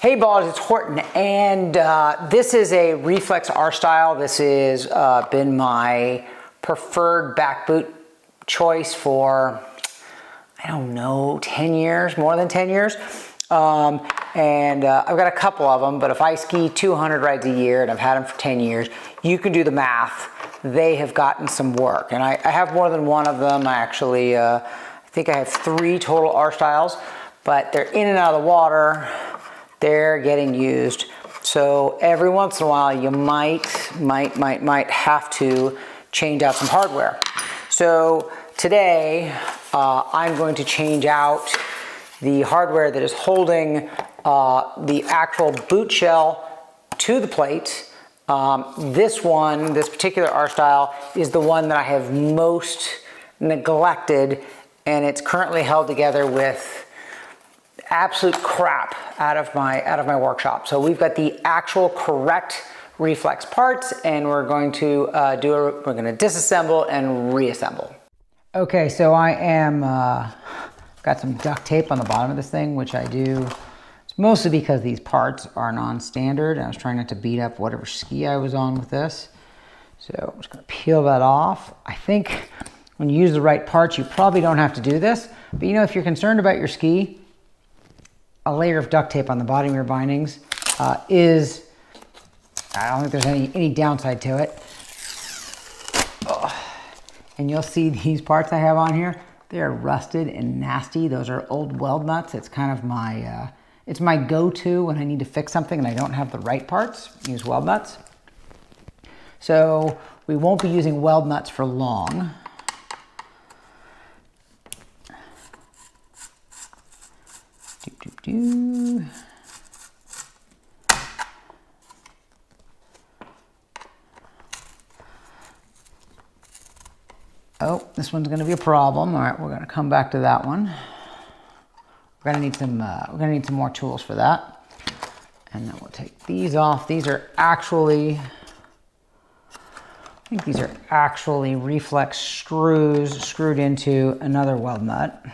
Hey Balls, it's Horton, and this is a Reflex R style. This has been my preferred back boot choice for, I don't know, 10 years, more than 10 years. I've got a couple of them, but if I ski 200 rides a year and I've had them for 10 years, you can do the math. They have gotten some work, and I have more than one of them. I think I have 3 total R styles, but they're in and out of the water. They're getting used. So every once in a while, you might have to change out some hardware. So today, I'm going to change out the hardware that is holding the actual boot shell to the plate. This particular R style is the one that I have most neglected, and it's currently held together with absolute crap out of my workshop. So we've got the actual correct Reflex parts, and we're going to we're going to disassemble and reassemble. Okay, so I am got some duct tape on the bottom of this thing, which I do. It's mostly because these parts are non-standard. I was trying not to beat up whatever ski I was on with this. So I'm just going to peel that off. I think when you use the right parts, you probably don't have to do this. But you know, if you're concerned about your ski, a layer of duct tape on the bottom of your bindings I don't think there's any downside to it. Oh. And you'll see these parts I have on here, they're rusted and nasty. Those are old weld nuts. It's kind of my, it's my go-to when I need to fix something and I don't have the right parts, use weld nuts. So we won't be using weld nuts for long. Oh, this one's going to be a problem. All right, we're going to come back to that one. We're going to need some more tools for that. And then we'll take these off. These are actually, I think these are actually Reflex screws screwed into another weld nut.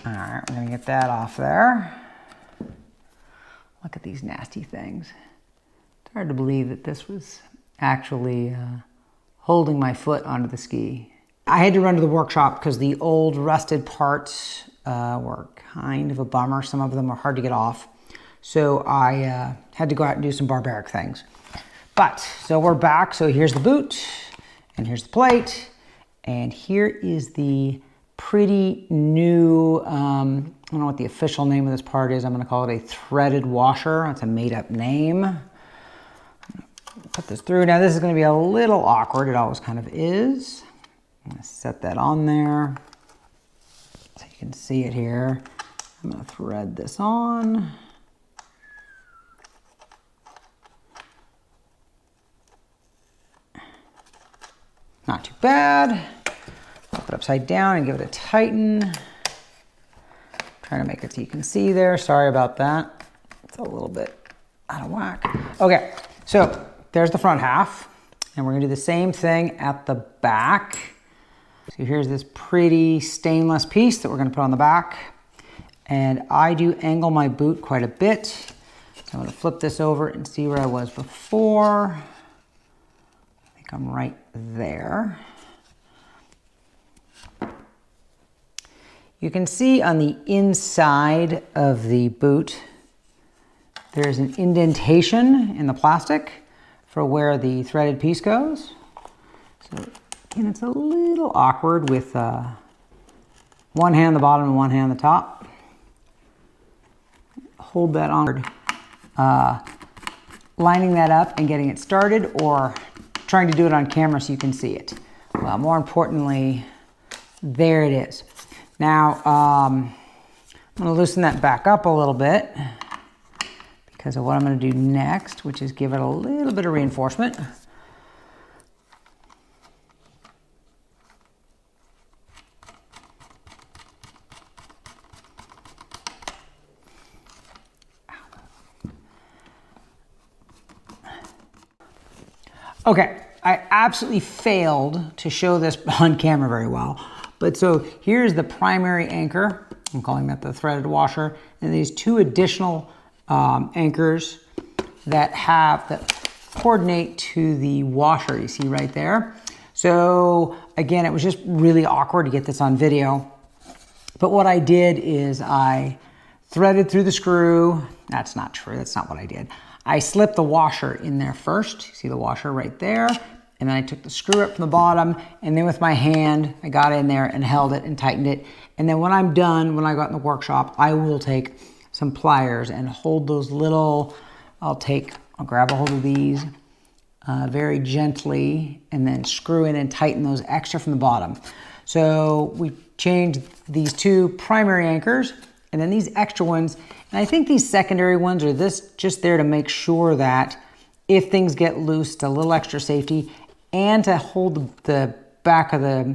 All right, we're gonna get that off there. Look at these nasty things. It's hard to believe that this was actually holding my foot onto the ski. I had to run to the workshop because the old rusted parts were kind of a bummer. Some of them are hard to get off. So I had to go out and do some barbaric things. But, so we're back. So here's the boot, and here's the plate, and here is the pretty new, I don't know what the official name of this part is. I'm going to call it a threaded washer. It's a made-up name. Put this through. Now this is going to be a little awkward. It always kind of is. I'm going to set that on there so you can see it here. I'm going to thread this on. Not too bad. Flip it upside down and give it a tighten. Trying to make it so you can see there. Sorry about that. It's a little bit out of whack. Okay, so there's the front half. And we're gonna do the same thing at the back. So here's this pretty stainless piece that we're gonna put on the back. And I do angle my boot quite a bit. So I'm gonna flip this over and see where I was before. I think I'm right there. You can see on the inside of the boot, there's an indentation in the plastic for where the threaded piece goes. So, and it's a little awkward with one hand on the bottom and one hand on the top. Hold that on, lining that up and getting it started, or trying to do it on camera so you can see it. Well, more importantly, there it is. Now, I'm going to loosen that back up a little bit because of what I'm going to do next, which is give it a little bit of reinforcement. Okay, I absolutely failed to show this on camera very well. But so here's the primary anchor I'm calling that the threaded washer. And these two additional anchors that coordinate to the washer you see right there. So again, it was just really awkward to get this on video. But what I did is I threaded through the screw. That's not true, that's not what I did. I slipped the washer in there first. You see the washer right there. And then I took the screw up from the bottom, and then with my hand, I got in there and held it and tightened it. And then when I'm done, when I got in the workshop, I will take some pliers and hold those little, I'll grab a hold of these very gently and then screw in and tighten those extra from the bottom. So we changed these two primary anchors and then these extra ones. And I think these secondary ones are just there to make sure that if things get loose, a little extra safety, and to hold the back of the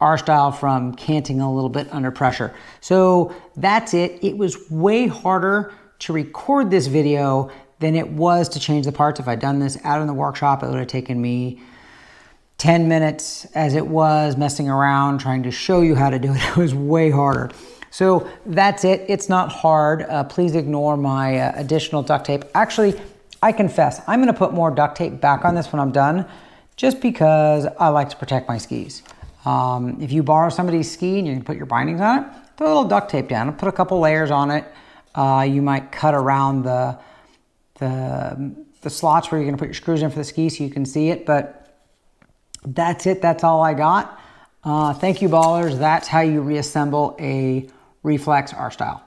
R-style from canting a little bit under pressure. So that's it. It was way harder to record this video than it was to change the parts. If I'd done this out in the workshop, it would have taken me 10 minutes as it was messing around trying to show you how to do it. It was way harder. So that's it. It's not hard. Please ignore my additional duct tape. Actually, I confess, I'm going to put more duct tape back on this when I'm done, just because I like to protect my skis. If you borrow somebody's ski and you can put your bindings on it, throw a little duct tape down and put a couple layers on it. You might cut around the slots where you're going to put your screws in for the ski so you can see it. But that's it. That's all I got. Thank you, ballers. That's how you reassemble a Reflex R-style.